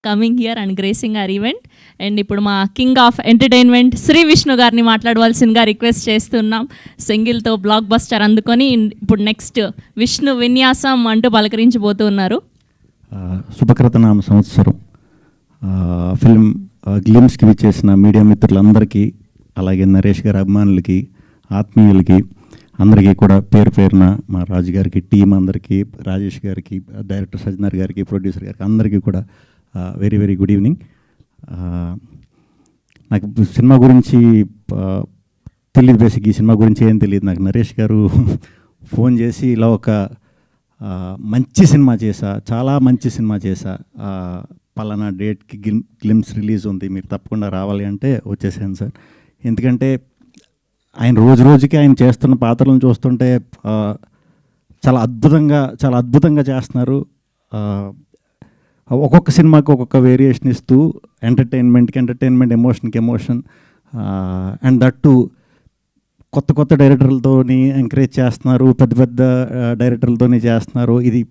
Coming here and gracing our event. And ఇప్పుడు మా king of entertainment Shri Vishnu గారిని మాట్లాడవలసిందిగా రిక్వెస్ట్ చేస్తున్నాం. సింగిల్తో బ్లాక్ బస్టర్ అందుకొని ఇప్పుడు నెక్స్ట్ విష్ణు విన్యాసం అంటూ పలకరించబోతున్నారు. శుభకృతనామ సంవత్సరం ఫిల్మ్ గ్లిమ్స్కి విచ్చేసిన మీడియా మిత్రులందరికీ, అలాగే నరేష్ గారి అభిమానులకి, ఆత్మీయులకి అందరికీ కూడా పేరు పేరున మా రాజు గారికి, టీం అందరికీ, రాజేష్ గారికి, డైరెక్టర్ సజ్జనార్ గారికి, ప్రొడ్యూసర్ గారికి అందరికీ కూడా వెరీ వెరీ గుడ్ ఈవినింగ్. నాకు సినిమా గురించి తెలియదు, బేసిక్ ఈ సినిమా గురించి ఏం తెలియదు. నాకు నరేష్ గారు ఫోన్ చేసి ఇలా ఒక మంచి సినిమా చేశా, చాలా మంచి సినిమా చేశా, పలానా డేట్కి గ్లిమ్స్ రిలీజ్ ఉంది, మీరు తప్పకుండా రావాలి అంటే వచ్చేసాను సార్. ఎందుకంటే ఆయన రోజు రోజుకి ఆయన చేస్తున్న పాత్రలను చూస్తుంటే చాలా అద్భుతంగా చేస్తున్నారు. ఒక్కొక్క సినిమాకి ఒక్కొక్క వేరియేషన్ ఇస్తూ ఎంటర్టైన్మెంట్కి ఎంటర్టైన్మెంట్, ఎమోషన్కి ఎమోషన్, అండ్ దట్టు కొత్త డైరెక్టర్లతోని ఎంకరేజ్ చేస్తున్నారు, పెద్ద డైరెక్టర్లతోని చేస్తున్నారు. ఇది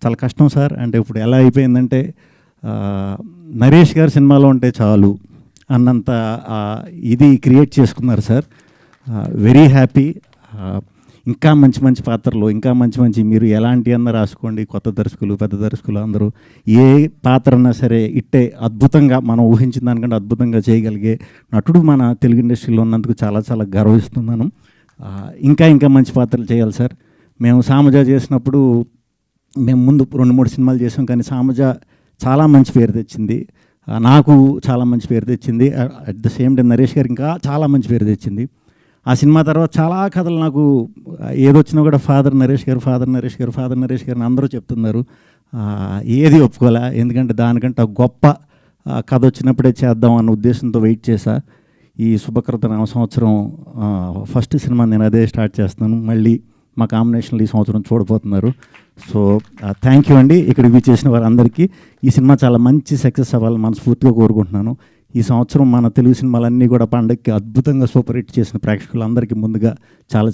చాలా కష్టం సార్. అంటే ఇప్పుడు ఎలా అయిపోయిందంటే నరేష్ గారి సినిమాలో ఉంటే చాలు అన్నంత ఇది క్రియేట్ చేసుకున్నారు సార్. Very happy. ఇంకా మంచి పాత్రలు, ఇంకా మంచి మీరు ఎలాంటి అన్న రాసుకోండి, కొత్త దర్శకులు, పెద్ద దర్శకులు అందరూ ఏ పాత్ర అన్నా సరే ఇట్టే అద్భుతంగా, మనం ఊహించిన దానికంటే అద్భుతంగా చేయగలిగే నటుడు మన తెలుగు ఇండస్ట్రీలో ఉన్నందుకు చాలా గర్విస్తున్నాను. ఇంకా మంచి పాత్రలు చేయాలి సార్. మేము సామజ చేసినప్పుడు మేము ముందు 2-3 సినిమాలు చేసాం, కానీ సామజ చాలా మంచి పేరు తెచ్చింది, నాకు చాలా మంచి పేరు తెచ్చింది. At the same time Naresh గారు ఇంకా చాలా మంచి పేరు తెచ్చింది. ఆ సినిమా తర్వాత చాలా కథలు నాకు ఏదొచ్చినా కూడా ఫాదర్ నరేష్ గారు అందరూ చెప్తున్నారు. ఏది ఒప్పుకోలే, ఎందుకంటే దానికంటే గొప్ప కథ వచ్చినప్పుడే చేద్దాం అన్న ఉద్దేశంతో వెయిట్ చేశా. ఈ శుభకృత నామ సంవత్సరం ఫస్ట్ సినిమా నేను అదే స్టార్ట్ చేస్తున్నాను. మళ్ళీ మా కాంబినేషన్లు ఈ సంవత్సరం చూడబోతున్నారు. సో థ్యాంక్ యూ అండి. ఇక్కడికి చేసిన వారందరికీ ఈ సినిమా చాలా మంచి సక్సెస్ అవ్వాలని మనస్ఫూర్తిగా కోరుకుంటున్నాను. ఈ సంవత్సరం మన తెలుగు సినిమాలన్నీ కూడా పండగకి అద్భుతంగా సూపర్ హిట్ చేసిన ప్రేక్షకులందరికీ ముందుగా చాలా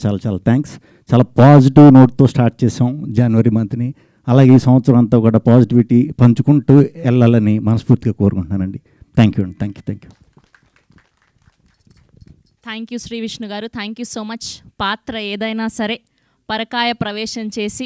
థ్యాంక్స్. చాలా పాజిటివ్ నోట్తో స్టార్ట్ చేసాం జనవరి మంత్ని. అలాగే ఈ సంవత్సరం అంతా కూడా పాజిటివిటీ పంచుకుంటూ వెళ్ళాలని మనస్ఫూర్తిగా కోరుకుంటున్నానండి. థ్యాంక్ యూ అండి. Thank you. Thank you Shri Vishnu గారు. Thank you so much. పాత్ర ఏదైనా సరే పరకాయ ప్రవేశం చేసి